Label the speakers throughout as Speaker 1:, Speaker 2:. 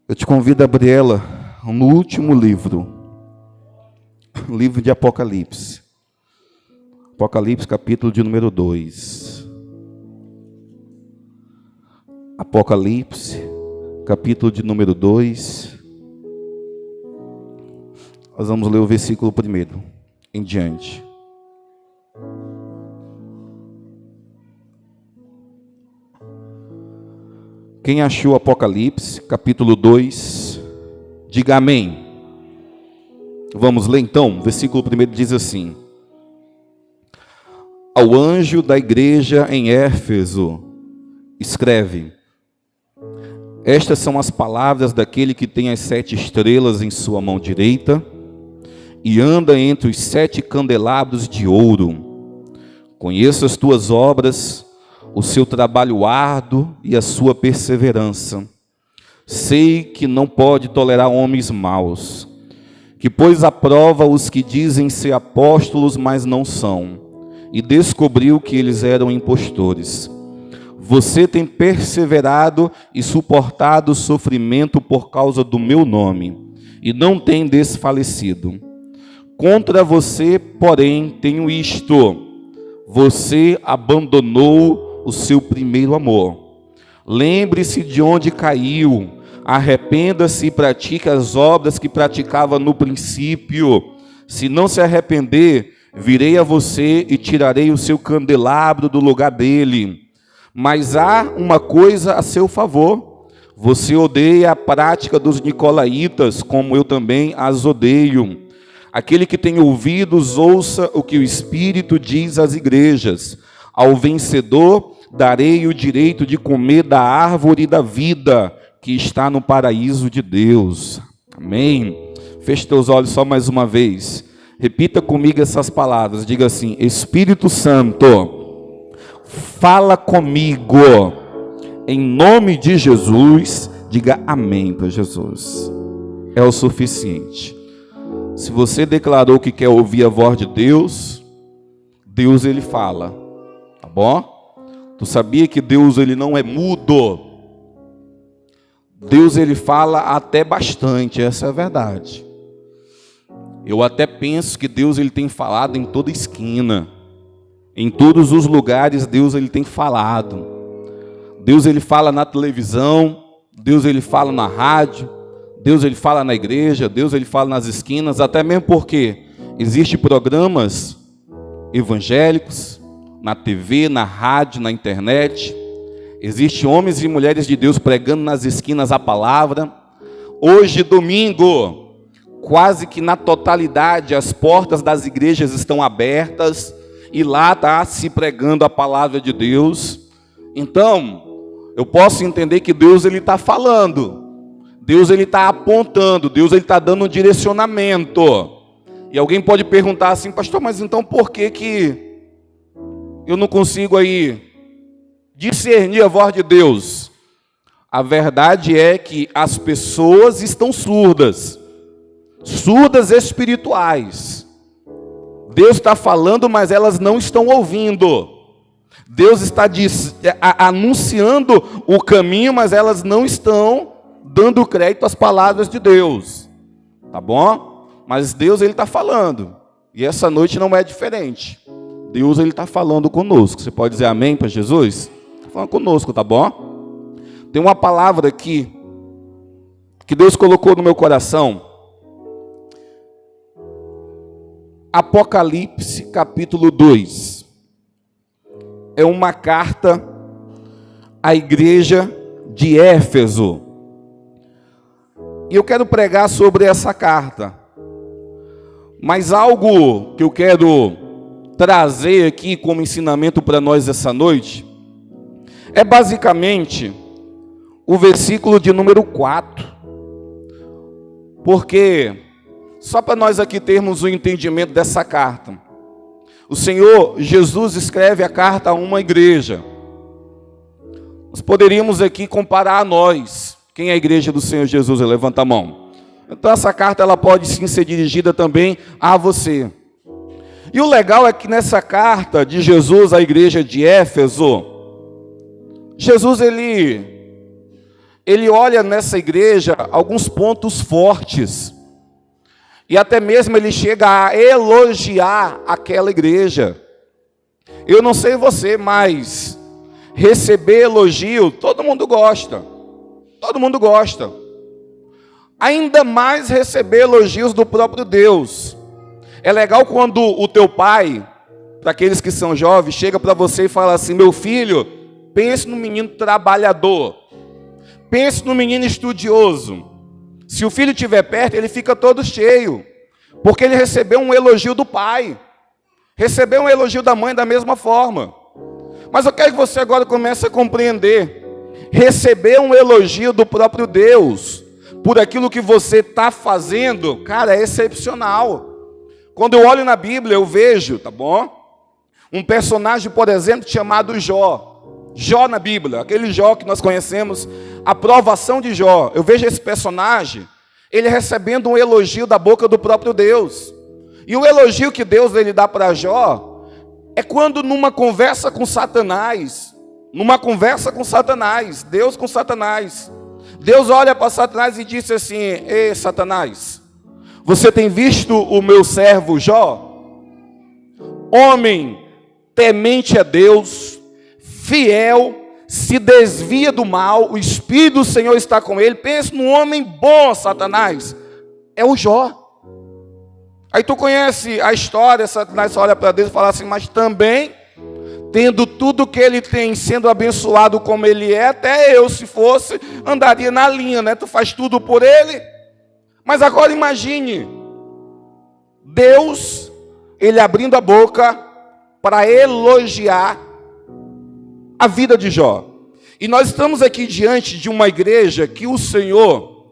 Speaker 1: Eu te convido a abrir ela no último livro, o livro de Apocalipse. Apocalipse, capítulo de número 2. Apocalipse, capítulo de número 2. Nós vamos ler o versículo 1 em diante. Quem achou Apocalipse, capítulo 2, diga amém. Vamos ler então, o versículo 1 diz assim: Ao anjo da igreja em Éfeso, escreve: Estas são as palavras daquele que tem as 7 estrelas em sua mão direita e anda entre os 7 candelabros de ouro. Conheço as tuas obras, o seu trabalho árduo e a sua perseverança. Sei que não pode tolerar homens maus, que pôs à prova os que dizem ser apóstolos, mas não são, e descobriu que eles eram impostores. Você tem perseverado e suportado o sofrimento por causa do meu nome, e não tem desfalecido. Contra você, porém, tenho isto: você abandonou o seu primeiro amor. Lembre-se de onde caiu, arrependa-se e pratique as obras que praticava no princípio. Se não se arrepender, virei a você e tirarei o seu candelabro do lugar dele. Mas há uma coisa a seu favor: você odeia a prática dos nicolaítas, como eu também as odeio. Aquele que tem ouvidos, ouça o que o Espírito diz às igrejas. Ao vencedor darei o direito de comer da árvore da vida, que está no paraíso de Deus. Amém? Feche teus olhos só mais uma vez. Repita comigo essas palavras. Diga assim: Espírito Santo, fala comigo. Em nome de Jesus, diga amém para Jesus. É o suficiente. Se você declarou que quer ouvir a voz de Deus, Deus ele fala. Tá bom? Tu sabia que Deus ele não é mudo? Deus ele fala até bastante, essa é a verdade. Eu até penso que Deus ele tem falado em toda esquina. Em todos os lugares Deus ele tem falado. Deus ele fala na televisão, Deus ele fala na rádio, Deus ele fala na igreja, Deus ele fala nas esquinas, até mesmo porque existem programas evangélicos na TV, na rádio, na internet. Existem homens e mulheres de Deus pregando nas esquinas a palavra. Hoje, domingo, quase que na totalidade, as portas das igrejas estão abertas e lá está se pregando a palavra de Deus. Então, eu posso entender que Deus ele está falando, Deus ele está apontando, Deus ele está dando um direcionamento. E alguém pode perguntar assim: pastor, mas então por que eu não consigo aí discernir a voz de Deus? A verdade é que as pessoas estão surdas, surdas espirituais. Deus está falando, mas elas não estão ouvindo. Deus está anunciando o caminho, mas elas não estão dando crédito às palavras de Deus. Tá bom? Mas Deus ele está falando. E essa noite não é diferente. Deus ele está falando conosco. Você pode dizer amém para Jesus? Está falando conosco, tá bom? Tem uma palavra aqui que Deus colocou no meu coração. Apocalipse, capítulo 2. É uma carta à igreja de Éfeso. E eu quero pregar sobre essa carta. Mas algo que eu quero trazer aqui como ensinamento para nós essa noite é basicamente o versículo de número 4. Porque, só para nós aqui termos o entendimento dessa carta, o Senhor Jesus escreve a carta a uma igreja. Nós poderíamos aqui comparar a nós. Quem é a igreja do Senhor Jesus? Levanta a mão. Então essa carta ela pode sim ser dirigida também a você. E o legal é que nessa carta de Jesus à igreja de Éfeso, Jesus ele ele olha nessa igreja alguns pontos fortes. E até mesmo ele chega a elogiar aquela igreja. Eu não sei você, mas receber elogio, todo mundo gosta. Todo mundo gosta. Ainda mais receber elogios do próprio Deus. É legal quando o teu pai, para aqueles que são jovens, chega para você e fala assim: meu filho, pense no menino trabalhador. Pense no menino estudioso. Se o filho estiver perto, ele fica todo cheio. Porque ele recebeu um elogio do pai. Recebeu um elogio da mãe da mesma forma. Mas eu quero que você agora comece a compreender. Receber um elogio do próprio Deus por aquilo que você está fazendo, cara, é excepcional. Quando eu olho na Bíblia, eu vejo, tá bom? Um personagem, por exemplo, chamado Jó. Jó na Bíblia, aquele Jó que nós conhecemos, a provação de Jó. Eu vejo esse personagem, ele recebendo um elogio da boca do próprio Deus. E o elogio que Deus ele dá para Jó é quando numa conversa com Satanás, Deus com Satanás, Deus olha para Satanás e disse assim: ei, Satanás, você tem visto o meu servo Jó? Homem temente a Deus, fiel, se desvia do mal, o Espírito do Senhor está com ele. Pensa num homem bom, Satanás. É o Jó. Aí tu conhece a história, Satanás olha para Deus e fala assim: mas também, tendo tudo que ele tem, sendo abençoado como ele é, até eu, se fosse, andaria na linha, né? Tu faz tudo por ele. Mas agora imagine, Deus, ele abrindo a boca para elogiar a vida de Jó. E nós estamos aqui diante de uma igreja que o Senhor,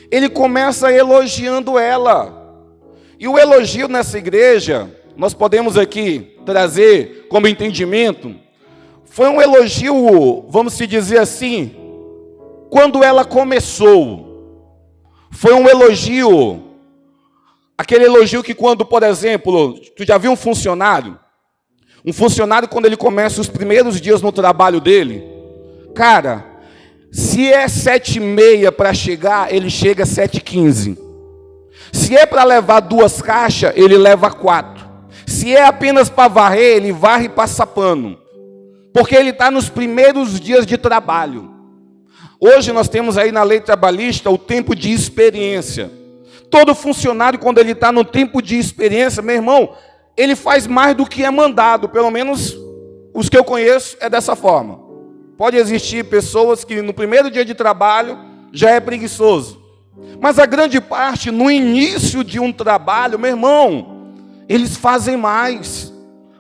Speaker 1: ele começa elogiando ela. E o elogio nessa igreja, nós podemos aqui trazer como entendimento, foi um elogio, vamos se dizer assim, quando ela começou. Foi um elogio, aquele elogio que quando, por exemplo, tu já viu um funcionário quando ele começa os primeiros dias no trabalho dele, cara, se é 7h30 para chegar, ele chega às 7h15. Se é para levar 2 caixas, ele leva 4. Se é apenas para varrer, ele varre e passa pano. Porque ele está nos primeiros dias de trabalho. Hoje nós temos aí na lei trabalhista o tempo de experiência. Todo funcionário, quando ele está no tempo de experiência, meu irmão, ele faz mais do que é mandado. Pelo menos os que eu conheço é dessa forma. Pode existir pessoas que no primeiro dia de trabalho já é preguiçoso. Mas a grande parte, no início de um trabalho, meu irmão, eles fazem mais.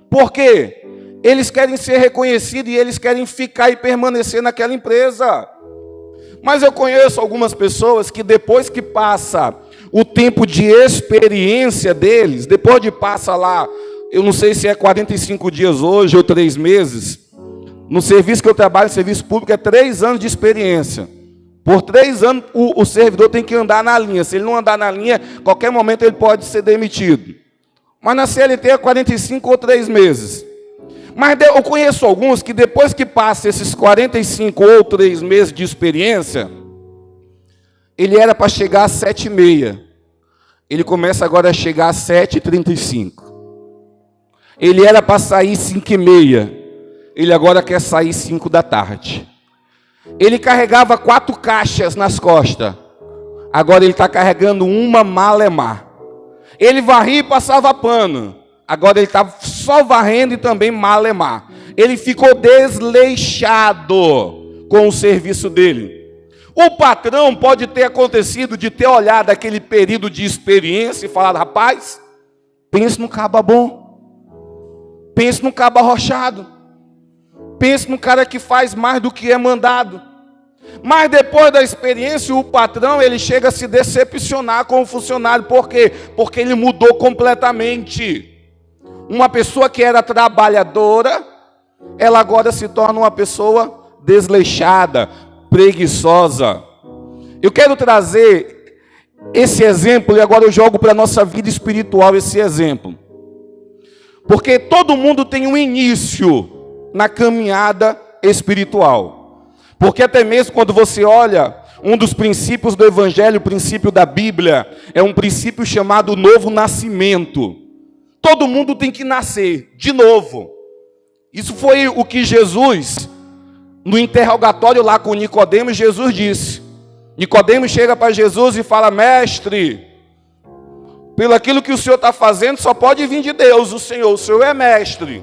Speaker 1: Por quê? Eles querem ser reconhecidos e eles querem ficar e permanecer naquela empresa. Mas eu conheço algumas pessoas que depois que passa o tempo de experiência deles, depois de passa lá, eu não sei se é 45 dias hoje ou 3 meses, no serviço que eu trabalho, serviço público, é 3 anos de experiência. Por 3 anos, o servidor tem que andar na linha. Se ele não andar na linha, qualquer momento ele pode ser demitido. Mas na CLT é 45 ou 3 meses. Mas eu conheço alguns que depois que passa esses 45 ou 3 meses de experiência, ele era para chegar às 7h30. Ele começa agora a chegar às 7h35. Ele era para sair 5h30. Ele agora quer sair 5 da tarde. Ele carregava 4 caixas nas costas. Agora ele está carregando uma malemar. Ele varria e passava pano. Agora ele está só varrendo e também malemar. Ele ficou desleixado com o serviço dele. O patrão pode ter acontecido de ter olhado aquele período de experiência e falado: rapaz, pense no caba bom. Pense no caba arrochado. Pense no cara que faz mais do que é mandado. Mas depois da experiência, o patrão ele chega a se decepcionar com o funcionário. Por quê? Porque ele mudou completamente. Uma pessoa que era trabalhadora, ela agora se torna uma pessoa desleixada, preguiçosa. Eu quero trazer esse exemplo e agora eu jogo para a nossa vida espiritual esse exemplo. Porque todo mundo tem um início na caminhada espiritual. Porque até mesmo quando você olha, um dos princípios do Evangelho, o princípio da Bíblia, é um princípio chamado novo nascimento. Todo mundo tem que nascer de novo. Isso foi o que Jesus, no interrogatório lá com Nicodemos, Jesus disse. Nicodemos chega para Jesus e fala: mestre, pelo aquilo que o Senhor está fazendo, só pode vir de Deus, o Senhor é mestre.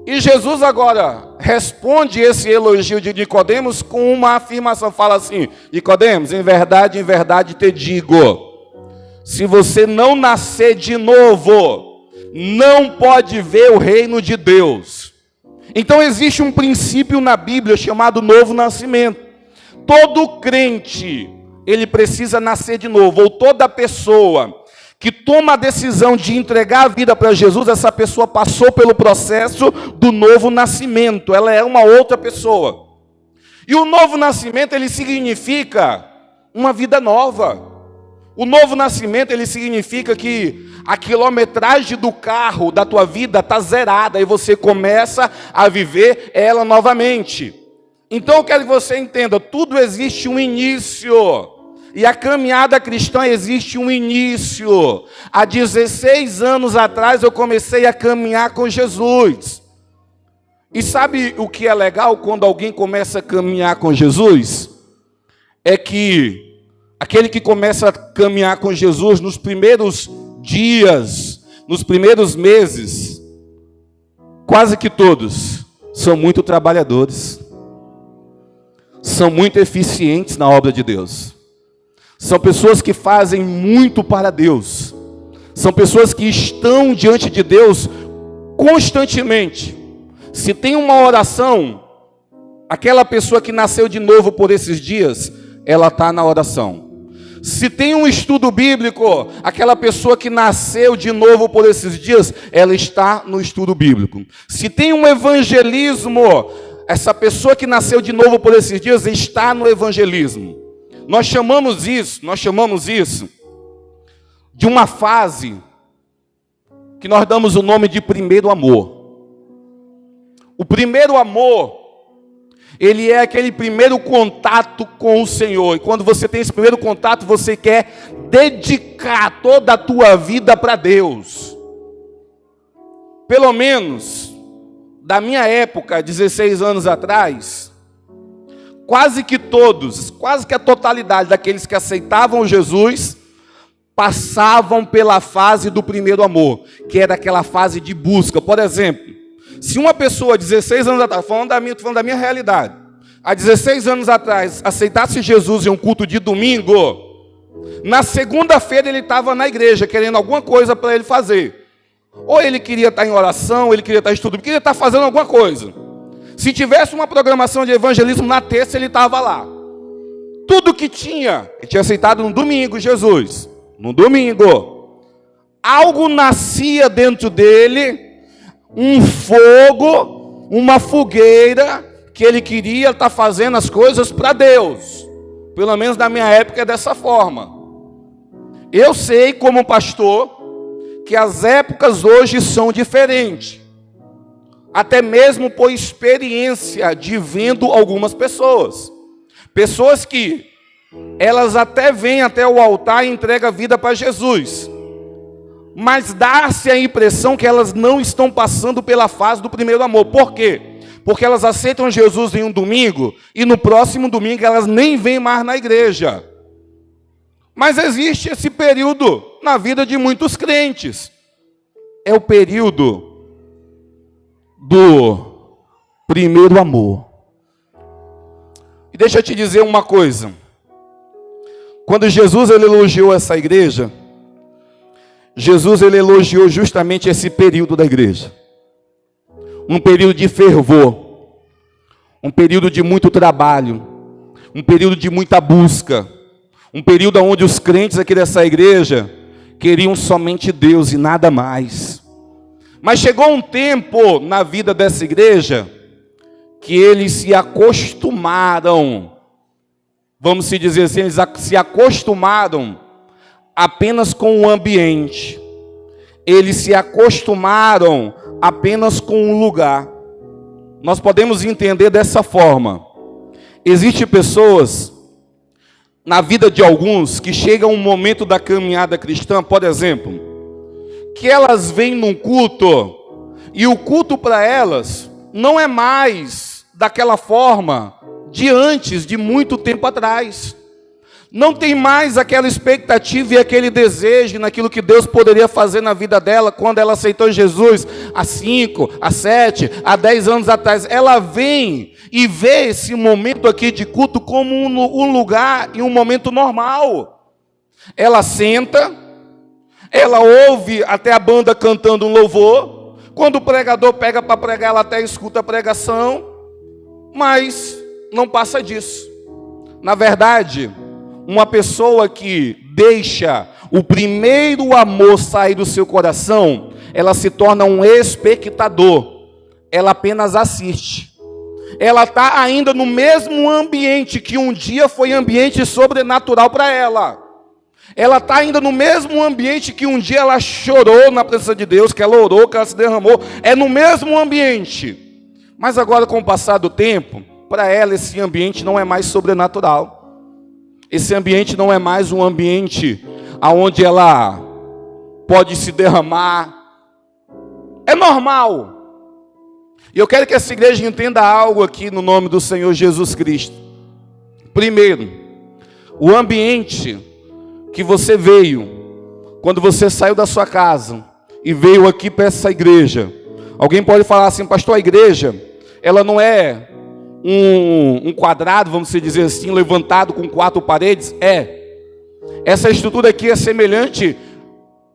Speaker 1: E Jesus agora responde esse elogio de Nicodemos com uma afirmação, fala assim: Nicodemos, em verdade te digo, se você não nascer de novo, não pode ver o reino de Deus. Então existe um princípio na Bíblia chamado novo nascimento. Todo crente, ele precisa nascer de novo, ou toda pessoa que toma a decisão de entregar a vida para Jesus, essa pessoa passou pelo processo do novo nascimento, ela é uma outra pessoa. E o novo nascimento, ele significa uma vida nova. O novo nascimento, ele significa que a quilometragem do carro da tua vida está zerada e você começa a viver ela novamente. Então eu quero que você entenda, tudo existe um início. E a caminhada cristã existe um início. Há 16 anos atrás eu comecei a caminhar com Jesus. E sabe o que é legal quando alguém começa a caminhar com Jesus? É que aquele que começa a caminhar com Jesus nos primeiros dias, nos primeiros meses, quase que todos são muito trabalhadores, são muito eficientes na obra de Deus. São pessoas que fazem muito para Deus. São pessoas que estão diante de Deus constantemente. Se tem uma oração, aquela pessoa que nasceu de novo por esses dias, ela está na oração. Se tem um estudo bíblico, aquela pessoa que nasceu de novo por esses dias, ela está no estudo bíblico. Se tem um evangelismo, essa pessoa que nasceu de novo por esses dias está no evangelismo. Nós chamamos isso de uma fase que nós damos o nome de primeiro amor. O primeiro amor, ele é aquele primeiro contato com o Senhor. E quando você tem esse primeiro contato, você quer dedicar toda a tua vida para Deus. Pelo menos, da minha época, 16 anos atrás, quase que a totalidade daqueles que aceitavam Jesus passavam pela fase do primeiro amor, que era aquela fase de busca. Por exemplo, se uma pessoa, 16 anos atrás, falando da minha realidade, há 16 anos atrás, aceitasse Jesus em um culto de domingo, na segunda-feira ele estava na igreja, querendo alguma coisa para ele fazer. Ou ele queria estar em oração, ou ele queria estar estudando, queria estar fazendo alguma coisa. Se tivesse uma programação de evangelismo, na terça ele estava lá. Tudo que tinha, ele tinha aceitado no domingo, Jesus. No domingo. Algo nascia dentro dele, um fogo, uma fogueira, que ele queria estar fazendo as coisas para Deus. Pelo menos na minha época é dessa forma. Eu sei, como pastor, que as épocas hoje são diferentes. Até mesmo por experiência de vendo algumas pessoas. Pessoas que elas até vêm até o altar e entregam a vida para Jesus. Mas dá-se a impressão que elas não estão passando pela fase do primeiro amor. Por quê? Porque elas aceitam Jesus em um domingo e no próximo domingo elas nem vêm mais na igreja. Mas existe esse período na vida de muitos crentes. É o período do primeiro amor. E deixa eu te dizer uma coisa. Quando Jesus ele elogiou essa igreja, Jesus ele elogiou justamente esse período da igreja. Um período de fervor, um período de muito trabalho, um período de muita busca, um período onde os crentes aqui dessa igreja queriam somente Deus e nada mais. Mas chegou um tempo na vida dessa igreja que eles se acostumaram, vamos se dizer assim, eles se acostumaram apenas com o ambiente. Eles se acostumaram apenas com o lugar. Nós podemos entender dessa forma. Existem pessoas na vida de alguns que chega um momento da caminhada cristã, por exemplo, que elas vêm num culto e o culto para elas não é mais daquela forma de antes, de muito tempo atrás. Não tem mais aquela expectativa e aquele desejo naquilo que Deus poderia fazer na vida dela quando ela aceitou Jesus há 5, há 7, há 10 anos atrás. Ela vem e vê esse momento aqui de culto como um lugar e um momento normal. Ela senta, ela ouve até a banda cantando um louvor. Quando o pregador pega para pregar, ela até escuta a pregação, mas não passa disso. Na verdade, uma pessoa que deixa o primeiro amor sair do seu coração, ela se torna um espectador. Ela apenas assiste. Ela está ainda no mesmo ambiente que um dia foi ambiente sobrenatural para ela. Ela está ainda no mesmo ambiente que um dia ela chorou na presença de Deus, que ela orou, que ela se derramou. É no mesmo ambiente. Mas agora, com o passar do tempo, para ela esse ambiente não é mais sobrenatural. Esse ambiente não é mais um ambiente onde ela pode se derramar. É normal. E eu quero que essa igreja entenda algo aqui no nome do Senhor Jesus Cristo. Primeiro, o ambiente que você veio, quando você saiu da sua casa e veio aqui para essa igreja. Alguém pode falar assim, pastor, a igreja, ela não é um quadrado, vamos dizer assim, levantado com 4 paredes? Essa estrutura aqui é semelhante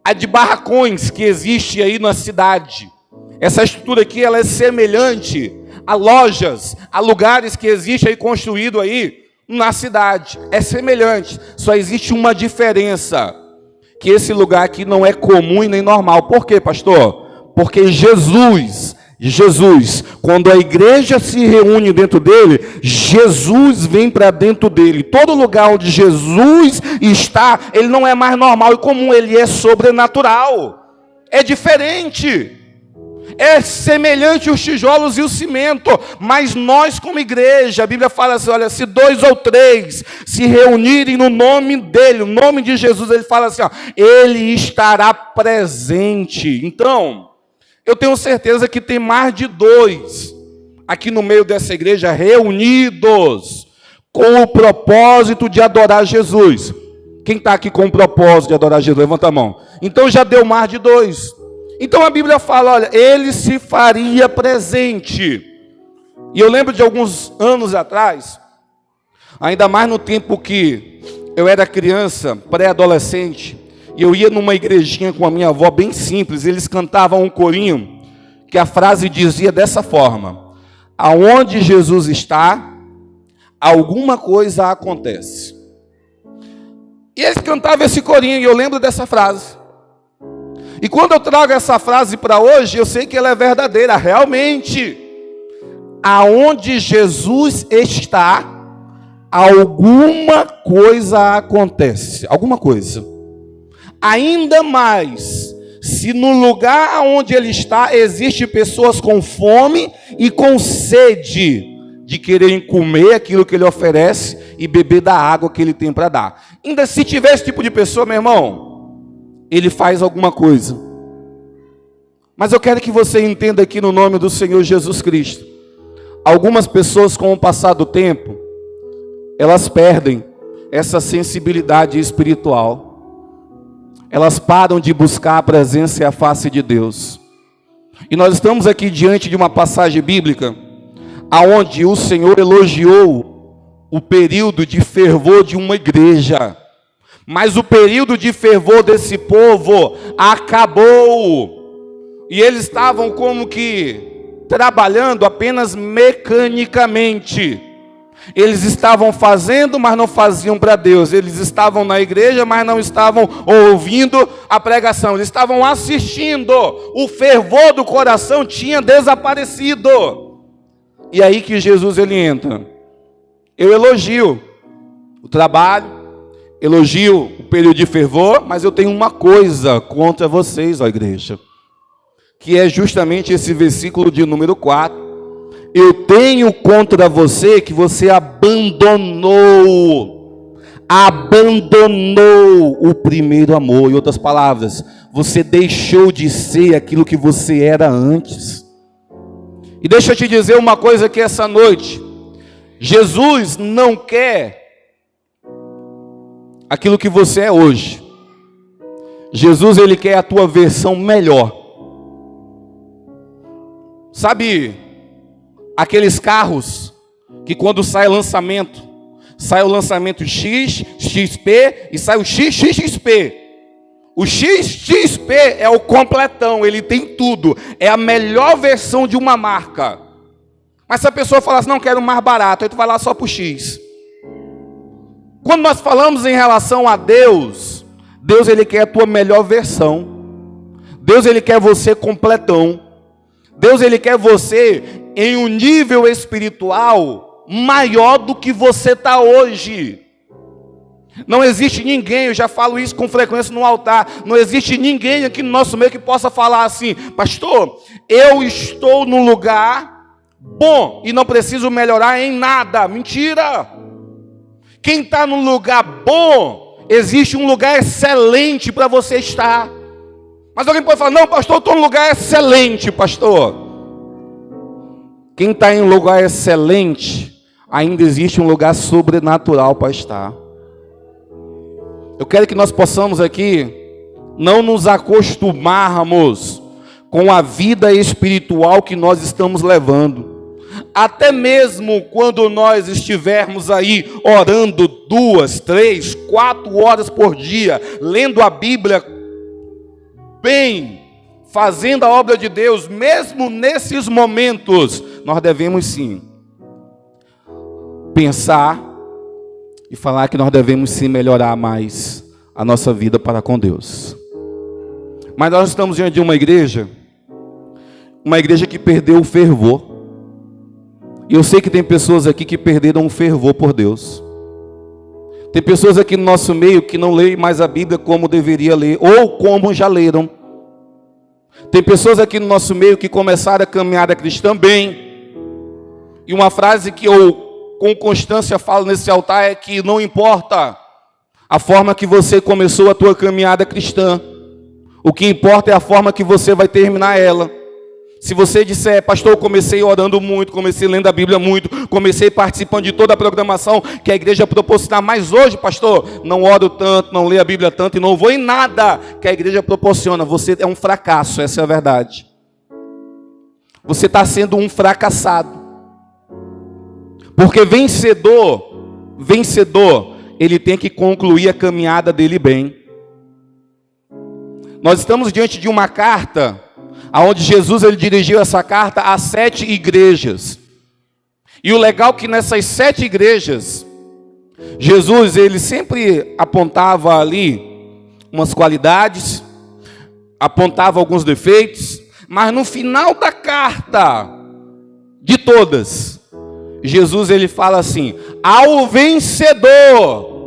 Speaker 1: à de barracões que existe aí na cidade. Essa estrutura aqui, ela é semelhante a lojas, a lugares que existe aí construído aí na cidade. É semelhante, só existe uma diferença, que esse lugar aqui não é comum e nem normal. Por quê, pastor? Porque Jesus, quando a igreja se reúne dentro dele, Jesus vem para dentro dele. Todo lugar onde Jesus está, ele não é mais normal e comum, ele é sobrenatural. É diferente. É semelhante os tijolos e o cimento, mas nós como igreja, a Bíblia fala assim, olha, se 2 ou 3 se reunirem no nome dele, o nome de Jesus, ele fala assim, ó, ele estará presente. Então, eu tenho certeza que tem mais de 2 aqui no meio dessa igreja reunidos com o propósito de adorar Jesus. Quem está aqui com o propósito de adorar Jesus? Levanta a mão. Então já deu mais de 2. Então a Bíblia fala, olha, ele se faria presente. E eu lembro de alguns anos atrás, ainda mais no tempo que eu era criança, pré-adolescente, e eu ia numa igrejinha com a minha avó, bem simples, eles cantavam um corinho, que a frase dizia dessa forma: aonde Jesus está, alguma coisa acontece. E eles cantavam esse corinho, e eu lembro dessa frase. E quando eu trago essa frase para hoje, eu sei que ela é verdadeira, realmente. Aonde Jesus está, alguma coisa acontece. Alguma coisa. Ainda mais, se no lugar onde ele está, existem pessoas com fome e com sede de quererem comer aquilo que ele oferece e beber da água que ele tem para dar. Ainda se tiver esse tipo de pessoa, meu irmão, ele faz alguma coisa. Mas eu quero que você entenda aqui no nome do Senhor Jesus Cristo. Algumas pessoas, com o passar do tempo, elas perdem essa sensibilidade espiritual. Elas param de buscar a presença e a face de Deus. E nós estamos aqui diante de uma passagem bíblica, aonde o Senhor elogiou o período de fervor de uma igreja. Mas o período de fervor desse povo acabou. E eles estavam como que trabalhando apenas mecanicamente. Eles estavam fazendo, mas não faziam para Deus. Eles estavam na igreja, mas não estavam ouvindo a pregação. Eles estavam assistindo. O fervor do coração tinha desaparecido. E aí que Jesus ele entra. Eu elogio o trabalho, elogio o período de fervor, mas eu tenho uma coisa contra vocês, ó igreja, que é justamente esse versículo de número 4. Eu tenho contra você que você abandonou o primeiro amor. Em outras palavras, você deixou de ser aquilo que você era antes. E deixa eu te dizer uma coisa aqui essa noite. Jesus não quer aquilo que você é hoje. Jesus, ele quer a tua versão melhor. Sabe aqueles carros que quando sai o lançamento X, XP e sai o XXXP. O XXP é o completão, ele tem tudo. É a melhor versão de uma marca. Mas se a pessoa falar assim, não, quero mais barato, aí tu vai lá só para o X. Quando nós falamos em relação a Deus, Deus ele quer a tua melhor versão. Deus ele quer você completão. Deus ele quer você em um nível espiritual maior do que você está hoje. Não existe ninguém, eu já falo isso com frequência no altar, não existe ninguém aqui no nosso meio que possa falar assim, pastor, eu estou no lugar bom e não preciso melhorar em nada. Mentira! Quem está no lugar bom, existe um lugar excelente para você estar. Mas alguém pode falar, não pastor, eu estou no lugar excelente, pastor. Quem está em um lugar excelente, ainda existe um lugar sobrenatural para estar. Eu quero que nós possamos aqui não nos acostumarmos com a vida espiritual que nós estamos levando. Até mesmo quando nós estivermos aí orando 2, 3, 4 horas por dia, lendo a Bíblia bem, fazendo a obra de Deus, mesmo nesses momentos, nós devemos sim pensar e falar que nós devemos sim melhorar mais a nossa vida para com Deus. Mas nós estamos diante de uma igreja que perdeu o fervor. E eu sei que tem pessoas aqui que perderam o fervor por Deus. Tem pessoas aqui no nosso meio que não leem mais a Bíblia como deveria ler, ou como já leram. Tem pessoas aqui no nosso meio que começaram a caminhada cristã bem. E uma frase que eu com constância falo nesse altar é que não importa a forma que você começou a tua caminhada cristã, o que importa é a forma que você vai terminar ela. Se você disser, pastor, eu comecei orando muito, comecei lendo a Bíblia muito, comecei participando de toda a programação que a igreja proporciona, mas hoje, pastor, não oro tanto, não leio a Bíblia tanto e não vou em nada que a igreja proporciona, você é um fracasso, essa é a verdade. Você está sendo um fracassado. Porque vencedor, ele tem que concluir a caminhada dele bem. Nós estamos diante de uma carta, onde Jesus ele dirigiu essa carta a 7 igrejas. E o legal é que nessas 7 igrejas, Jesus ele sempre apontava ali umas qualidades, apontava alguns defeitos, mas no final da carta, de todas, Jesus ele fala assim, ao vencedor.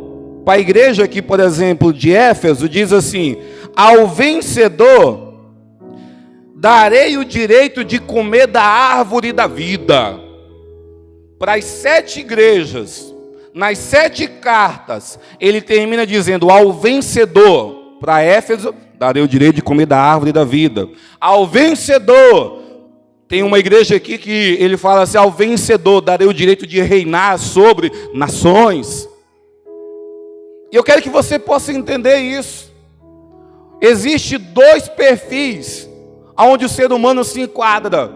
Speaker 1: Para a igreja aqui, por exemplo, de Éfeso, diz assim, ao vencedor, darei o direito de comer da árvore da vida. Para as 7 igrejas, nas 7 cartas, ele termina dizendo, ao vencedor, para Éfeso, darei o direito de comer da árvore da vida. Ao vencedor, tem uma igreja aqui que ele fala assim, ao vencedor darei o direito de reinar sobre nações. E eu quero que você possa entender isso. Existem 2 perfis onde o ser humano se enquadra.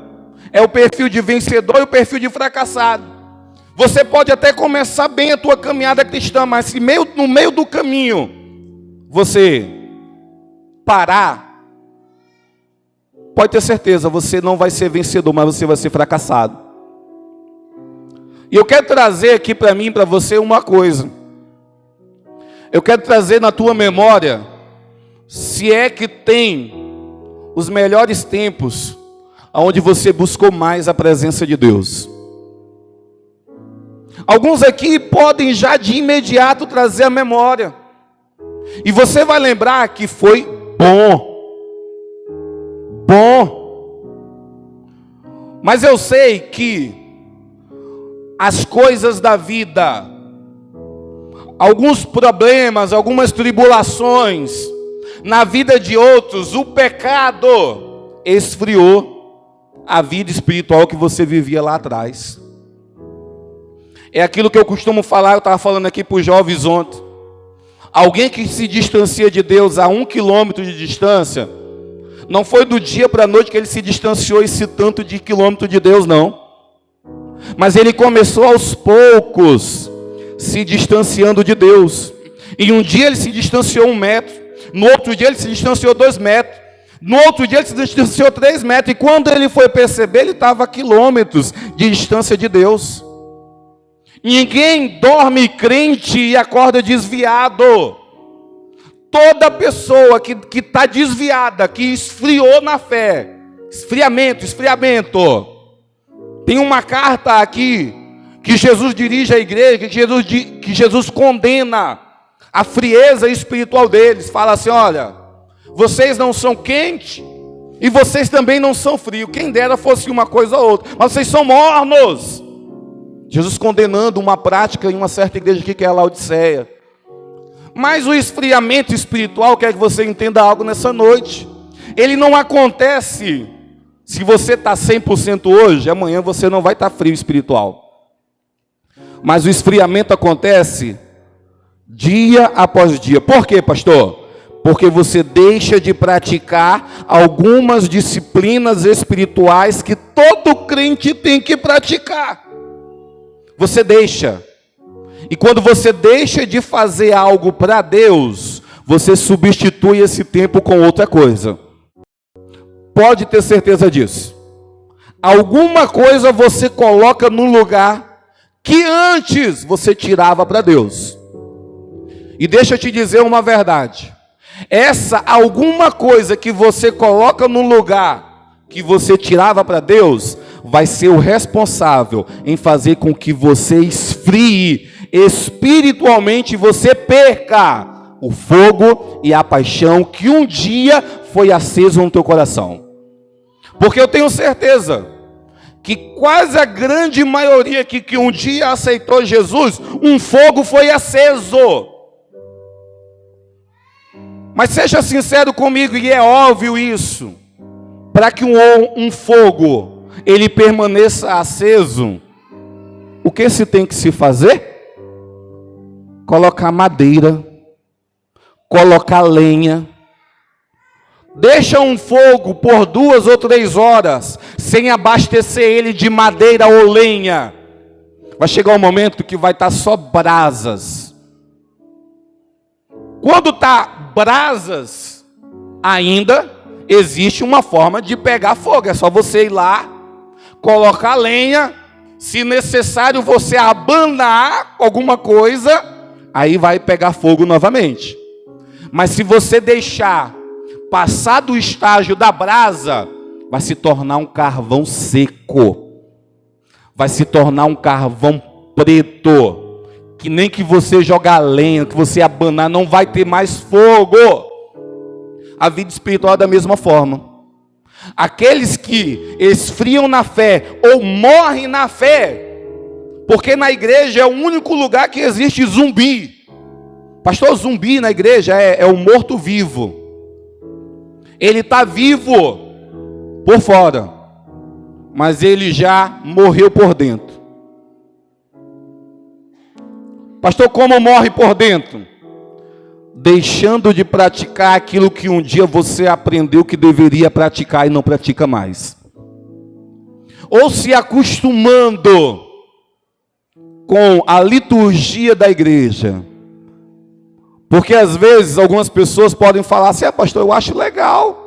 Speaker 1: É o perfil de vencedor e o perfil de fracassado. Você pode até começar bem a tua caminhada cristã, mas se no meio do caminho você parar, pode ter certeza, você não vai ser vencedor, mas você vai ser fracassado. E eu quero trazer aqui para mim e para você uma coisa. Eu quero trazer na tua memória, se é que tem os melhores tempos, onde você buscou mais a presença de Deus. Alguns aqui podem já de imediato trazer a memória. E você vai lembrar que foi bom. Mas eu sei que as coisas da vida, alguns problemas, algumas tribulações, na vida de outros, o pecado esfriou a vida espiritual que você vivia lá atrás. É aquilo que eu costumo falar, eu estava falando aqui para os jovens ontem. Alguém que se distancia de Deus a 1 quilômetro de distância, não foi do dia para a noite que ele se distanciou esse tanto de quilômetro de Deus, não. Mas ele começou aos poucos, se distanciando de Deus. E um dia ele se distanciou 1 metro. No outro dia ele se distanciou 2 metros. No outro dia ele se distanciou 3 metros. E quando ele foi perceber, ele estava a quilômetros de distância de Deus. Ninguém dorme crente e acorda desviado. Toda pessoa que está desviada, que esfriou na fé, esfriamento. Tem uma carta aqui que Jesus dirige à igreja, que Jesus condena a frieza espiritual deles. Fala assim: olha, vocês não são quentes e vocês também não são frios. Quem dera fosse uma coisa ou outra, mas vocês são mornos. Jesus condenando uma prática em uma certa igreja aqui, que é a Laodiceia. Mas o esfriamento espiritual, quer que você entenda algo nessa noite, ele não acontece se você está 100% hoje, amanhã você não vai estar frio espiritual. Mas o esfriamento acontece dia após dia. Por quê, pastor? Porque você deixa de praticar algumas disciplinas espirituais que todo crente tem que praticar. Você deixa. E quando você deixa de fazer algo para Deus, você substitui esse tempo com outra coisa. Pode ter certeza disso. Alguma coisa você coloca no lugar que antes você tirava para Deus. E deixa eu te dizer uma verdade. Essa alguma coisa que você coloca no lugar que você tirava para Deus, vai ser o responsável em fazer com que você esfrie espiritualmente, você perca o fogo e a paixão que um dia foi aceso no teu coração. Porque eu tenho certeza que quase a grande maioria que um dia aceitou Jesus, um fogo foi aceso. Mas seja sincero comigo, e é óbvio isso, para que um fogo ele permaneça aceso, o que se tem que se fazer? Colocar madeira, colocar lenha. Deixa um fogo por 2 ou 3 horas, sem abastecer ele de madeira ou lenha. Vai chegar um momento que vai estar só brasas. Quando está brasas, ainda existe uma forma de pegar fogo. É só você ir lá, colocar lenha, se necessário você abanar alguma coisa, aí vai pegar fogo novamente. Mas se você deixar passar do estágio da brasa, vai se tornar um carvão seco, vai se tornar um carvão preto, que nem que você jogar lenha, que você abanar, não vai ter mais fogo. A vida espiritual é da mesma forma. Aqueles que esfriam na fé ou morrem na fé, porque na igreja é o único lugar que existe zumbi. Pastor, zumbi na igreja é o morto-vivo. Ele está vivo por fora, mas ele já morreu por dentro. Pastor, como morre por dentro? Deixando de praticar aquilo que um dia você aprendeu que deveria praticar e não pratica mais. Ou se acostumando com a liturgia da igreja. Porque às vezes algumas pessoas podem falar assim: pastor, eu acho legal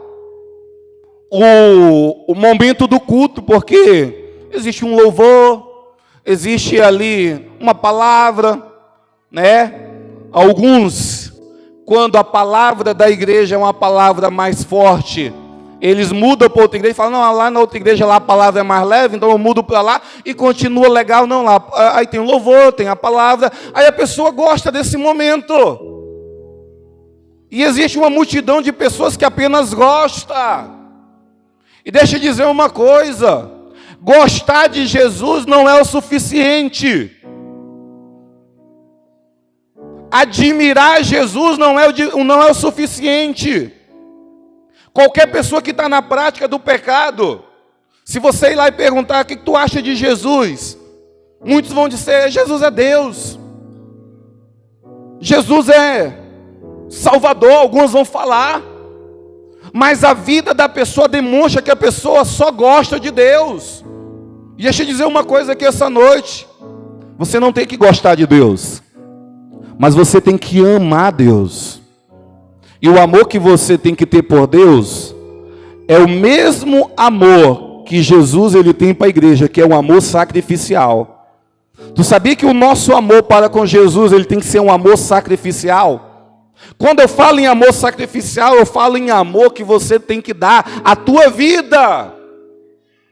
Speaker 1: o momento do culto, porque existe um louvor, existe ali uma palavra, né? Alguns, quando a palavra da igreja é uma palavra mais forte, eles mudam para outra igreja e falam: não, lá na outra igreja lá a palavra é mais leve, então eu mudo para lá e continua legal. Não, lá aí tem o louvor, tem a palavra, aí a pessoa gosta desse momento. E existe uma multidão de pessoas que apenas gosta. E deixa eu dizer uma coisa: Gostar de Jesus não é o suficiente. Admirar Jesus não é o suficiente. Qualquer pessoa que está na prática do pecado, se você ir lá e perguntar o que tu acha de Jesus, muitos vão dizer: Jesus é Deus, Jesus é Salvador. Alguns vão falar, mas a vida da pessoa demonstra que a pessoa só gosta de Deus. E deixa eu dizer uma coisa aqui essa noite: você não tem que gostar de Deus, mas você tem que amar Deus. E o amor que você tem que ter por Deus é o mesmo amor que Jesus ele tem para a igreja, que é um amor sacrificial. Tu sabia que o nosso amor para com Jesus ele tem que ser um amor sacrificial? Quando eu falo em amor sacrificial, eu falo em amor que você tem que dar a tua vida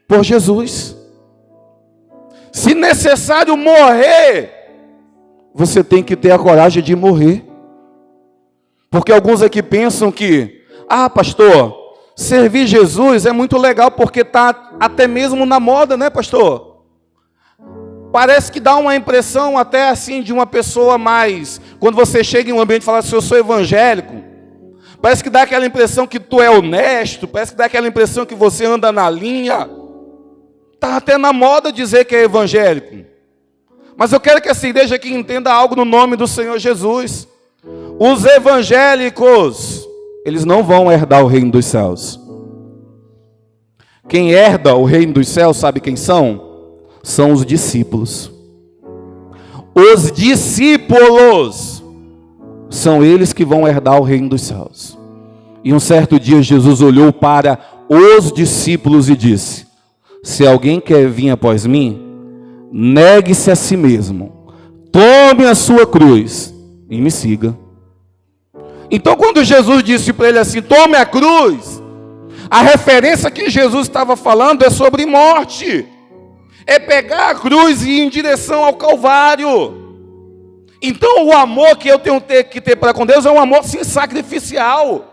Speaker 1: por Jesus. Se necessário morrer, você tem que ter a coragem de morrer. Porque alguns aqui pensam que, pastor, servir Jesus é muito legal porque está até mesmo na moda, né, pastor? Parece que dá uma impressão até assim de uma pessoa mais, quando você chega em um ambiente e fala assim: eu sou evangélico, parece que dá aquela impressão que tu é honesto, parece que dá aquela impressão que você anda na linha. Está até na moda dizer que é evangélico. Mas eu quero que essa igreja aqui entenda algo no nome do Senhor Jesus. Os evangélicos, eles não vão herdar o reino dos céus. Quem herda o reino dos céus, sabe quem são? São os discípulos. Os discípulos são eles que vão herdar o reino dos céus. E um certo dia Jesus olhou para os discípulos e disse: se alguém quer vir após mim, negue-se a si mesmo, tome a sua cruz e me siga. Então quando Jesus disse para ele assim: tome a cruz, a referência que Jesus estava falando é sobre morte. É pegar a cruz e ir em direção ao Calvário. Então o amor que eu tenho que ter para com Deus é um amor sim sacrificial.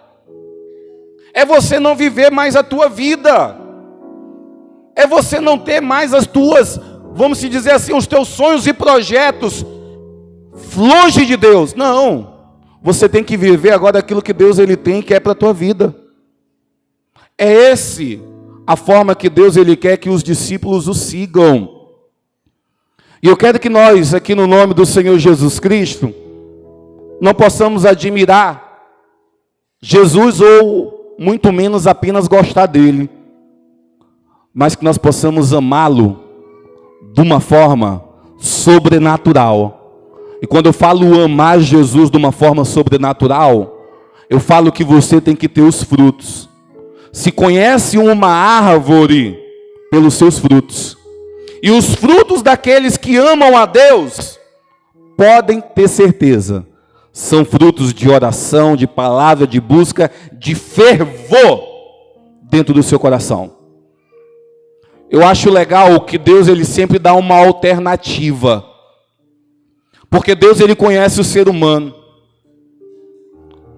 Speaker 1: É você não viver mais a tua vida. É você não ter mais as tuas, vamos se dizer assim, os teus sonhos e projetos longe de Deus. Não. Você tem que viver agora aquilo que Deus ele tem, que é para a tua vida. É esse a forma que Deus ele quer que os discípulos o sigam. E eu quero que nós, aqui no nome do Senhor Jesus Cristo, não possamos admirar Jesus ou muito menos apenas gostar dele, mas que nós possamos amá-lo de uma forma sobrenatural. E quando eu falo amar Jesus de uma forma sobrenatural, eu falo que você tem que ter os frutos. Se conhece uma árvore pelos seus frutos. E os frutos daqueles que amam a Deus, podem ter certeza, são frutos de oração, de palavra, de busca, de fervor dentro do seu coração. Eu acho legal que Deus ele sempre dá uma alternativa. Porque Deus ele conhece o ser humano.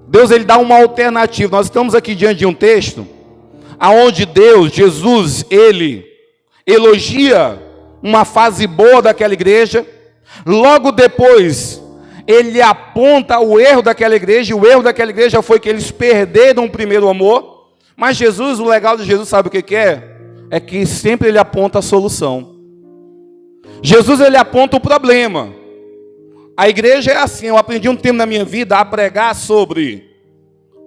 Speaker 1: Deus ele dá uma alternativa. Nós estamos aqui diante de um texto aonde Deus, Jesus, ele elogia uma fase boa daquela igreja. Logo depois, ele aponta o erro daquela igreja. E o erro daquela igreja foi que eles perderam o primeiro amor. Mas Jesus, o legal de Jesus, sabe o que é? É que sempre ele aponta a solução. Jesus ele aponta o problema. A igreja é assim, eu aprendi um tempo na minha vida a pregar sobre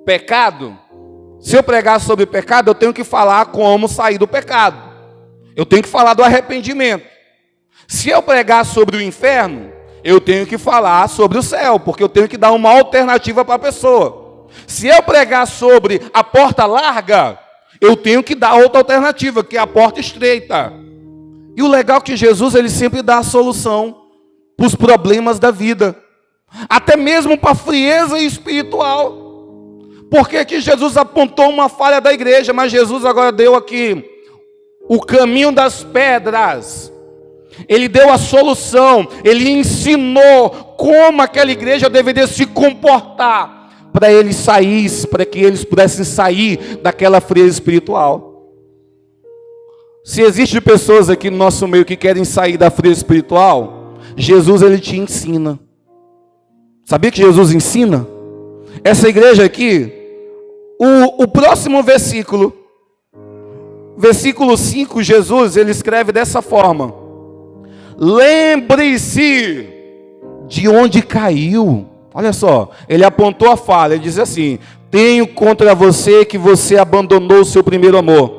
Speaker 1: pecado. Se eu pregar sobre pecado, eu tenho que falar como sair do pecado. Eu tenho que falar do arrependimento. Se eu pregar sobre o inferno, eu tenho que falar sobre o céu, porque eu tenho que dar uma alternativa para a pessoa. Se eu pregar sobre a porta larga, eu tenho que dar outra alternativa, que é a porta estreita. E o legal é que Jesus ele sempre dá a solução para os problemas da vida, até mesmo para a frieza espiritual. Porque que Jesus apontou uma falha da igreja, mas Jesus agora deu aqui o caminho das pedras. Ele deu a solução, ele ensinou como aquela igreja deveria se comportar para eles saírem, para que eles pudessem sair daquela frieza espiritual. Se existem pessoas aqui no nosso meio que querem sair da fria espiritual, Jesus, ele te ensina. Sabia que Jesus ensina? Essa igreja aqui, o próximo versículo, versículo 5, Jesus, ele escreve dessa forma: lembre-se de onde caiu. Olha só, ele apontou a falha, ele diz assim: tenho contra você que você abandonou o seu primeiro amor.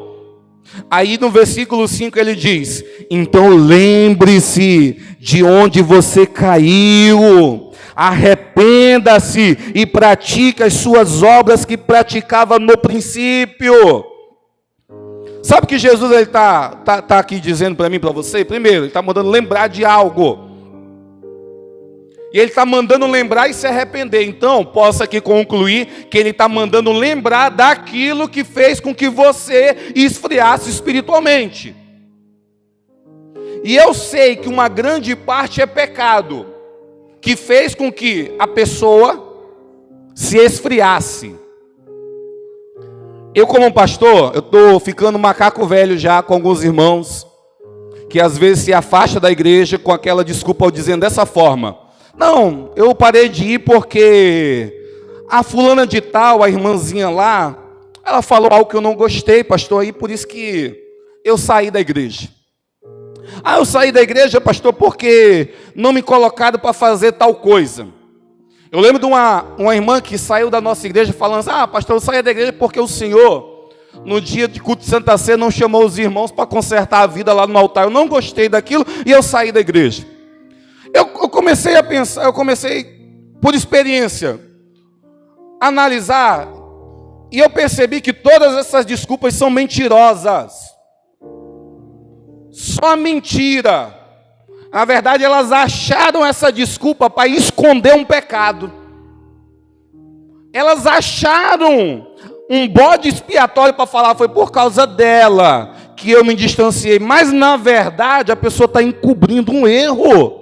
Speaker 1: Aí no versículo 5 ele diz: então lembre-se de onde você caiu, arrependa-se e pratique as suas obras que praticava no princípio. Sabe o que Jesus está aqui dizendo para mim e para você? Primeiro, ele está mandando lembrar de algo. E ele está mandando lembrar e se arrepender. Então, posso aqui concluir que ele está mandando lembrar daquilo que fez com que você esfriasse espiritualmente. E eu sei que uma grande parte é pecado, que fez com que a pessoa se esfriasse. Eu, como pastor, eu estou ficando macaco velho já com alguns irmãos, que às vezes se afasta da igreja com aquela desculpa, dizendo dessa forma: não, eu parei de ir porque a fulana de tal, a irmãzinha lá, ela falou algo que eu não gostei, pastor, aí por isso que eu saí da igreja. Eu saí da igreja, pastor, porque não me colocaram para fazer tal coisa. Eu lembro de uma irmã que saiu da nossa igreja falando assim: pastor, eu saí da igreja porque o Senhor, no dia de culto de Santa Ceia, não chamou os irmãos para consertar a vida lá no altar. Eu não gostei daquilo e eu saí da igreja. Eu comecei a pensar, eu comecei, por experiência, a analisar, e eu percebi que todas essas desculpas são mentirosas. Só mentira. Na verdade, elas acharam essa desculpa para esconder um pecado. Elas acharam um bode expiatório para falar: foi por causa dela que eu me distanciei. Mas, na verdade, a pessoa está encobrindo um erro.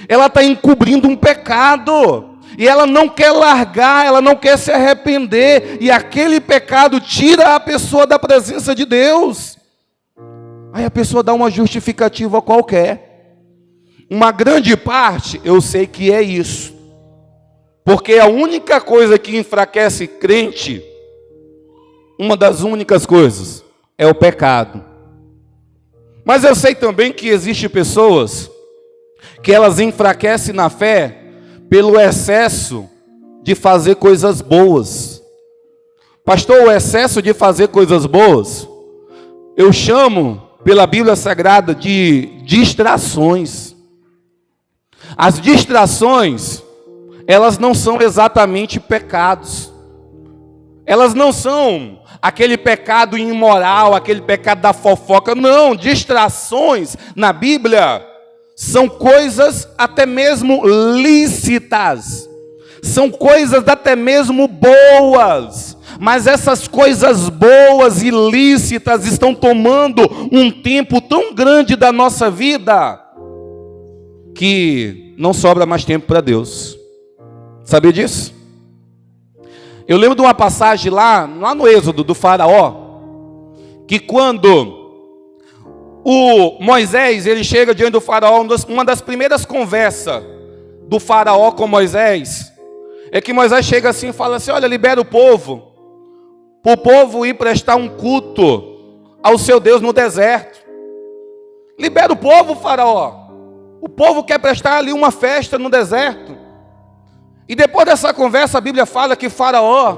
Speaker 1: Ela está encobrindo um pecado. E ela não quer largar, ela não quer se arrepender. E aquele pecado tira a pessoa da presença de Deus. Aí a pessoa dá uma justificativa qualquer. Uma grande parte, eu sei que é isso. Porque a única coisa que enfraquece crente, uma das únicas coisas, é o pecado. Mas eu sei também que existem pessoas que elas enfraquecem na fé pelo excesso de fazer coisas boas. Pastor, o excesso de fazer coisas boas, eu chamo pela Bíblia Sagrada de distrações. As distrações, elas não são exatamente pecados. Elas não são aquele pecado imoral, aquele pecado da fofoca. Não, distrações na Bíblia são coisas até mesmo lícitas. São coisas até mesmo boas. Mas essas coisas boas e lícitas estão tomando um tempo tão grande da nossa vida que não sobra mais tempo para Deus. Sabia disso? Eu lembro de uma passagem lá no Êxodo do faraó, que quando o Moisés, ele chega diante do faraó, uma das primeiras conversas do faraó com Moisés, é que Moisés chega assim e fala assim: olha, libera o povo, para o povo ir prestar um culto ao seu Deus no deserto. Libera o povo, faraó. O povo quer prestar ali uma festa no deserto. E depois dessa conversa, a Bíblia fala que faraó,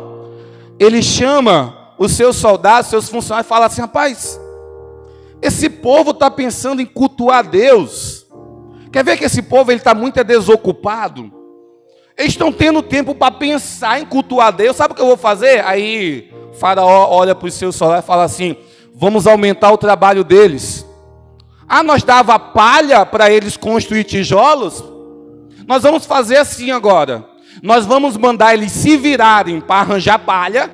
Speaker 1: ele chama os seus soldados, seus funcionários, e fala assim: rapaz, esse povo está pensando em cultuar Deus. Quer ver que esse povo está muito desocupado? Eles estão tendo tempo para pensar em cultuar Deus. Sabe o que eu vou fazer? Aí faraó olha para os seus soldados e fala assim: vamos aumentar o trabalho deles. Nós dava palha para eles construir tijolos? Nós vamos fazer assim agora. Nós vamos mandar eles se virarem para arranjar palha.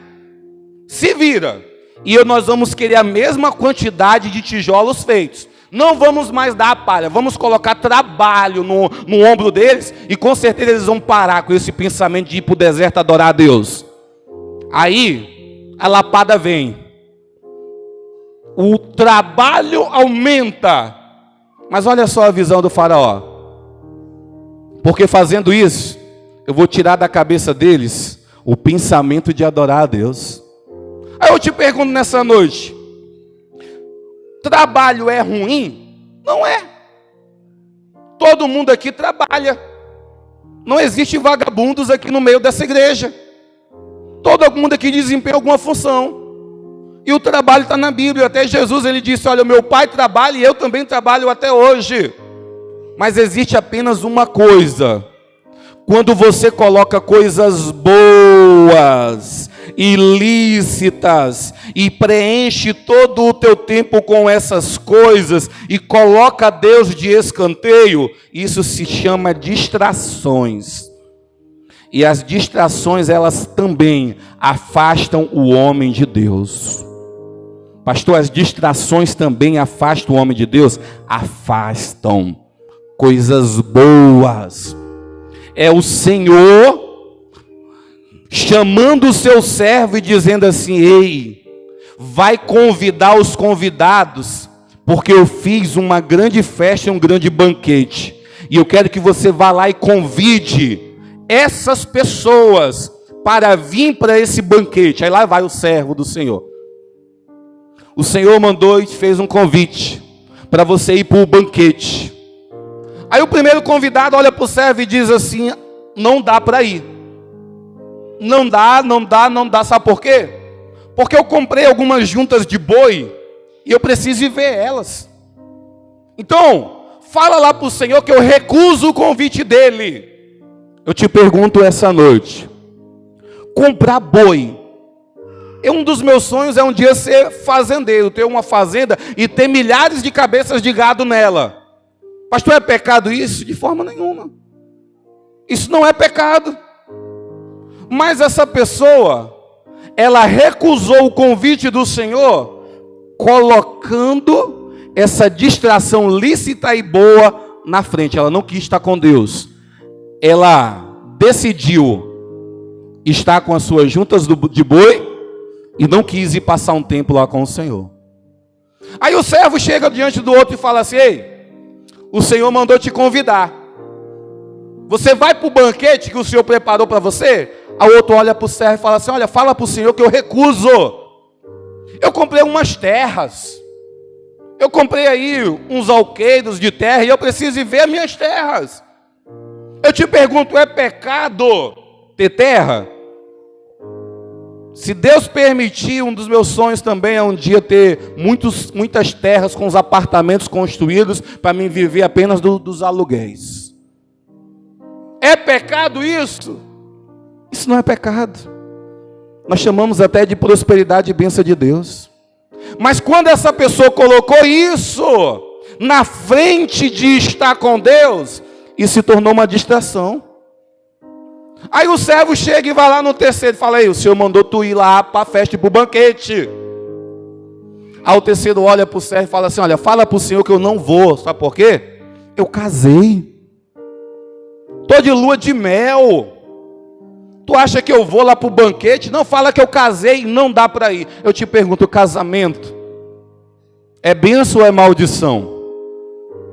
Speaker 1: Se vira. E nós vamos querer a mesma quantidade de tijolos feitos. Não vamos mais dar a palha. Vamos colocar trabalho no ombro deles. E com certeza eles vão parar com esse pensamento de ir para o deserto adorar a Deus. Aí a lapada vem. o trabalho aumenta. Mas olha só a visão do faraó. Porque fazendo isso, eu vou tirar da cabeça deles o pensamento de adorar a Deus. Aí eu te pergunto nessa noite: trabalho é ruim? Não é. Todo mundo aqui trabalha. Não existe vagabundos aqui no meio dessa igreja. Todo mundo aqui desempenha alguma função. E o trabalho está na Bíblia. Até Jesus, ele disse: olha, meu pai trabalha e eu também trabalho até hoje. Mas existe apenas uma coisa: quando você coloca coisas boas, ilícitas, e preenche todo o teu tempo com essas coisas, e coloca Deus de escanteio, isso se chama distrações. E as distrações, elas também afastam o homem de Deus. Pastor, as distrações também afastam o homem de Deus? Afastam coisas boas. É o Senhor chamando o seu servo e dizendo assim: ei, vai convidar os convidados, porque eu fiz uma grande festa, um grande banquete, e eu quero que você vá lá e convide essas pessoas para vir para esse banquete. Aí lá vai o servo do Senhor. O Senhor mandou e fez um convite para você ir para o banquete. Aí o primeiro convidado olha para o servo e diz assim: não dá para ir. Não dá. Sabe por quê? Porque eu comprei algumas juntas de boi e eu preciso ir ver elas. Então, fala lá para o Senhor que eu recuso o convite dele. Eu te pergunto essa noite: comprar boi, um dos meus sonhos é um dia ser fazendeiro, ter uma fazenda e ter milhares de cabeças de gado nela. Pastor, é pecado isso? De forma nenhuma. Isso não é pecado. Mas essa pessoa, ela recusou o convite do Senhor, colocando essa distração lícita e boa na frente. Ela não quis estar com Deus. Ela decidiu estar com as suas juntas de boi e não quis ir passar um tempo lá com o Senhor. Aí o servo chega diante do outro e fala assim: ei, o Senhor mandou te convidar. Você vai para o banquete que o Senhor preparou para você? Aí o outro olha para o servo e fala assim: olha, fala para o Senhor que eu recuso. Eu comprei umas terras. Eu comprei aí uns alqueiros de terra e eu preciso ir ver as minhas terras. Eu te pergunto, é pecado ter terra? Se Deus permitir, um dos meus sonhos também é um dia ter muitas terras com os apartamentos construídos para mim viver apenas dos aluguéis. É pecado isso? Isso não é pecado. Nós chamamos até de prosperidade e bênção de Deus. Mas quando essa pessoa colocou isso na frente de estar com Deus, isso se tornou uma distração. Aí o servo chega e vai lá no terceiro e fala: aí, o Senhor mandou tu ir lá para a festa e para o banquete. Aí o terceiro olha para o servo e fala assim: olha, fala para o Senhor que eu não vou. Sabe por quê? Eu casei. Estou de lua de mel. Tu acha que eu vou lá para o banquete? Não, fala que eu casei e não dá para ir. Eu te pergunto, o casamento é bênção ou é maldição?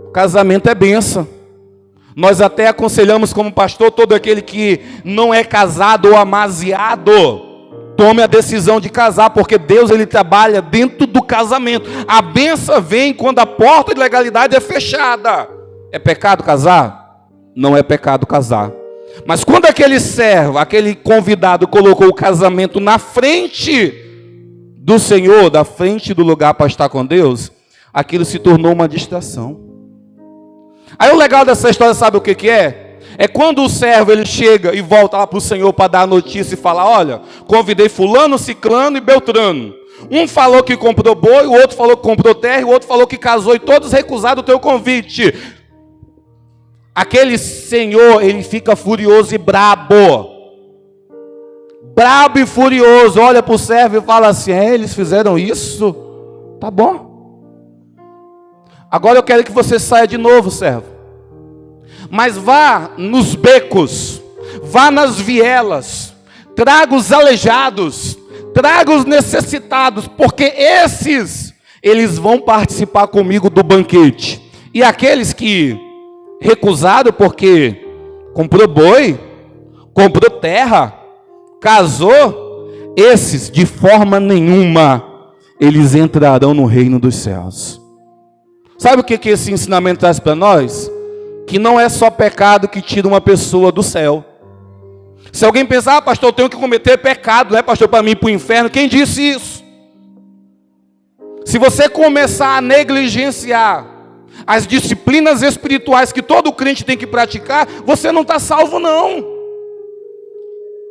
Speaker 1: O casamento é bênção. Nós até aconselhamos como pastor, todo aquele que não é casado ou amaziado, tome a decisão de casar, porque Deus, ele trabalha dentro do casamento. A bênção vem quando a porta de legalidade é fechada. É pecado casar? Não é pecado casar. Mas quando aquele servo, aquele convidado colocou o casamento na frente do Senhor, da frente do lugar para estar com Deus, aquilo se tornou uma distração. Aí o legal dessa história, sabe o que é? É quando o servo ele chega e volta lá para o Senhor para dar a notícia e falar: olha, convidei fulano, ciclano e beltrano. Um falou que comprou boi, o outro falou que comprou terra, e o outro falou que casou, e todos recusaram o teu convite. Aquele senhor, ele fica furioso e brabo. Brabo e furioso, olha para o servo e fala assim: eles fizeram isso? Tá bom. Agora eu quero que você saia de novo, servo. Mas vá nos becos, vá nas vielas, traga os aleijados, traga os necessitados, porque esses eles vão participar comigo do banquete. E aqueles que recusaram porque comprou boi, comprou terra, casou, esses de forma nenhuma eles entrarão no reino dos céus. Sabe o que esse ensinamento traz para nós? Que não é só pecado que tira uma pessoa do céu. Se alguém pensar, pastor, eu tenho que cometer pecado, não é, pastor, para mim ir para o inferno? Quem disse isso? Se você começar a negligenciar as disciplinas espirituais que todo crente tem que praticar, você não está salvo, não.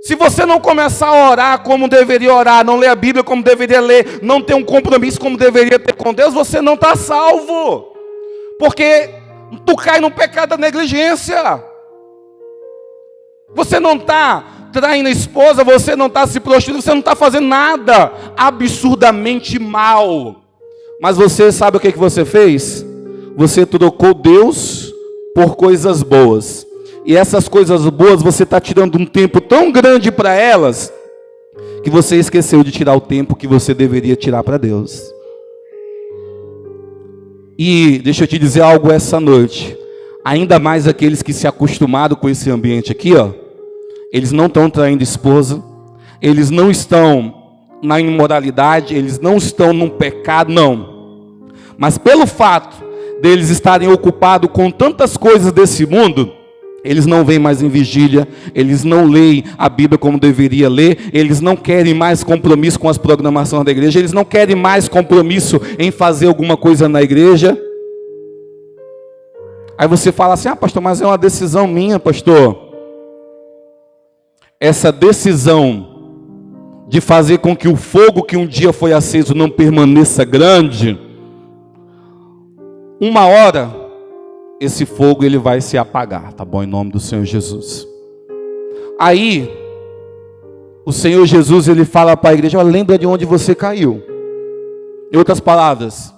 Speaker 1: Se você não começar a orar como deveria orar, não ler a Bíblia como deveria ler, não ter um compromisso como deveria ter com Deus, você não está salvo. Porque tu cai no pecado da negligência. Você não está traindo a esposa, você não está se prostituindo, você não está fazendo nada absurdamente mal. Mas você sabe o que você fez? Você trocou Deus por coisas boas. E essas coisas boas você está tirando um tempo tão grande para elas, que você esqueceu de tirar o tempo que você deveria tirar para Deus. E deixa eu te dizer algo essa noite. Ainda mais aqueles que se acostumaram com esse ambiente aqui, ó. Eles não estão traindo esposa. Eles não estão na imoralidade. Eles não estão num pecado, não. Mas pelo fato deles estarem ocupados com tantas coisas desse mundo, eles não vêm mais em vigília, eles não leem a Bíblia como deveria ler, eles não querem mais compromisso com as programações da igreja, eles não querem mais compromisso em fazer alguma coisa na igreja. Aí você fala assim, pastor, mas é uma decisão minha, pastor. Essa decisão de fazer com que o fogo que um dia foi aceso não permaneça grande, uma hora esse fogo ele vai se apagar, tá bom? Em nome do Senhor Jesus. Aí o Senhor Jesus ele fala para a igreja, lembra de onde você caiu. Em outras palavras,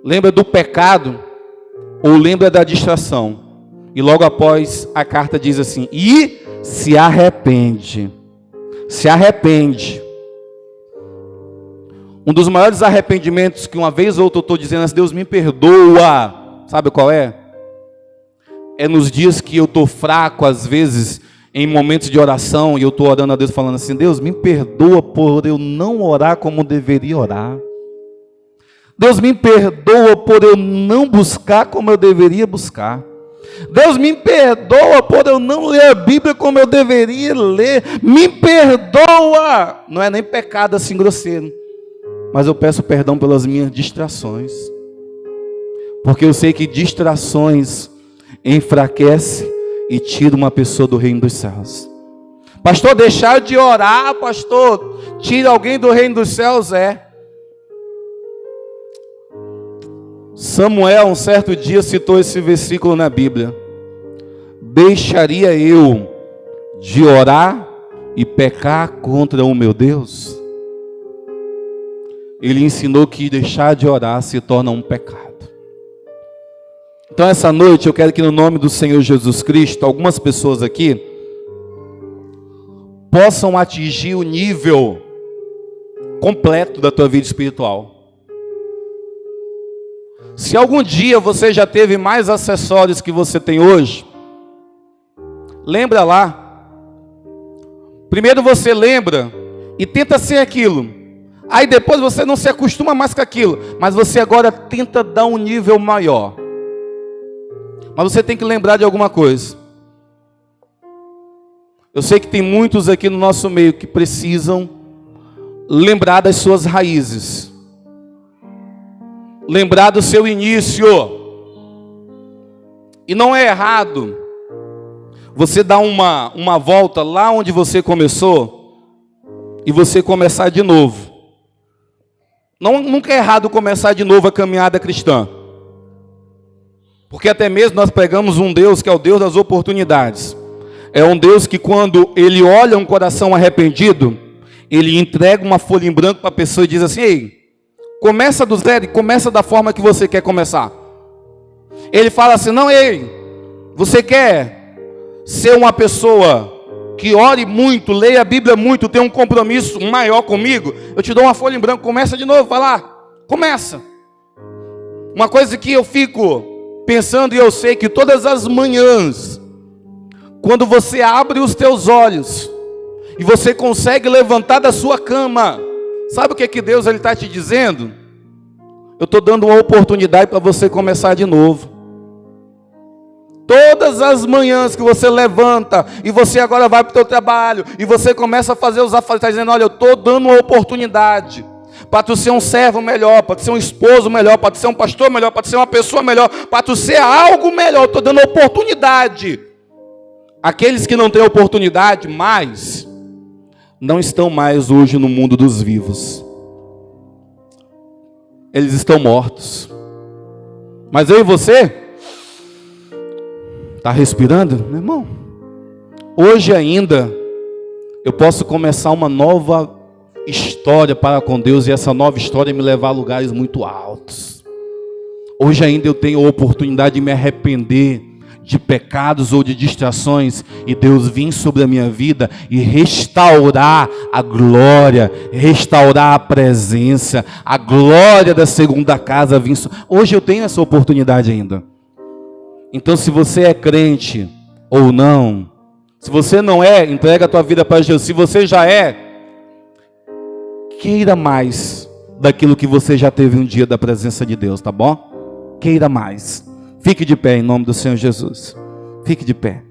Speaker 1: lembra do pecado ou lembra da distração. E logo após a carta diz assim, e se arrepende. Se arrepende. Um dos maiores arrependimentos que uma vez ou outra eu estou dizendo assim, Deus me perdoa. Sabe qual é? É nos dias que eu estou fraco, às vezes, em momentos de oração, e eu estou orando a Deus falando assim, Deus me perdoa por eu não orar como deveria orar. Deus me perdoa por eu não buscar como eu deveria buscar. Deus me perdoa por eu não ler a Bíblia como eu deveria ler. Me perdoa. Não é nem pecado assim grosseiro, mas eu peço perdão pelas minhas distrações. Porque eu sei que distrações enfraquece e tira uma pessoa do reino dos céus. Pastor, deixar de orar, pastor, tira alguém do reino dos céus, Samuel, um certo dia, citou esse versículo na Bíblia. Deixaria eu de orar e pecar contra o meu Deus? Ele ensinou que deixar de orar se torna um pecado. Então essa noite eu quero que no nome do Senhor Jesus Cristo, algumas pessoas aqui possam atingir o nível completo da tua vida espiritual. Se algum dia você já teve mais acessórios que você tem hoje, lembra lá. Primeiro você lembra e tenta ser aquilo. Aí depois você não se acostuma mais com aquilo, mas você agora tenta dar um nível maior. Mas você tem que lembrar de alguma coisa. Eu sei que tem muitos aqui no nosso meio que precisam lembrar das suas raízes. Lembrar do seu início. E não é errado você dar uma volta lá onde você começou e você começar de novo. Nunca é errado começar de novo a caminhada cristã. Porque até mesmo nós pregamos um Deus que é o Deus das oportunidades. É um Deus que quando Ele olha um coração arrependido, Ele entrega uma folha em branco para a pessoa e diz assim, ei, começa do zero e começa da forma que você quer começar. Ele fala assim, não, ei, você quer ser uma pessoa que ore muito, leia a Bíblia muito, tenha um compromisso maior comigo? Eu te dou uma folha em branco, começa de novo, vai lá. Começa. Uma coisa que eu fico pensando, e eu sei que todas as manhãs, quando você abre os teus olhos e você consegue levantar da sua cama, sabe o que Deus está te dizendo? Eu estou dando uma oportunidade para você começar de novo. Todas as manhãs que você levanta e você agora vai para o teu trabalho e você começa a fazer os afazeres, está dizendo, olha, eu estou dando uma oportunidade para tu ser um servo melhor, para tu ser um esposo melhor, para tu ser um pastor melhor, para tu ser uma pessoa melhor, para tu ser algo melhor. Estou dando oportunidade. Aqueles que não têm oportunidade mais, não estão mais hoje no mundo dos vivos. Eles estão mortos. Mas eu e você, está respirando? Meu irmão, hoje ainda, eu posso começar uma nova história para com Deus, e essa nova história me levar a lugares muito altos. Hoje ainda eu tenho a oportunidade de me arrepender de pecados ou de distrações, e Deus vir sobre a minha vida e restaurar a glória, restaurar a presença, a glória da segunda casa vir. Hoje eu tenho essa oportunidade ainda. Então, se você é crente ou não, se você não é, entrega a tua vida para Jesus. Se você já é, queira mais daquilo que você já teve um dia da presença de Deus, tá bom? Queira mais. Fique de pé em nome do Senhor Jesus. Fique de pé.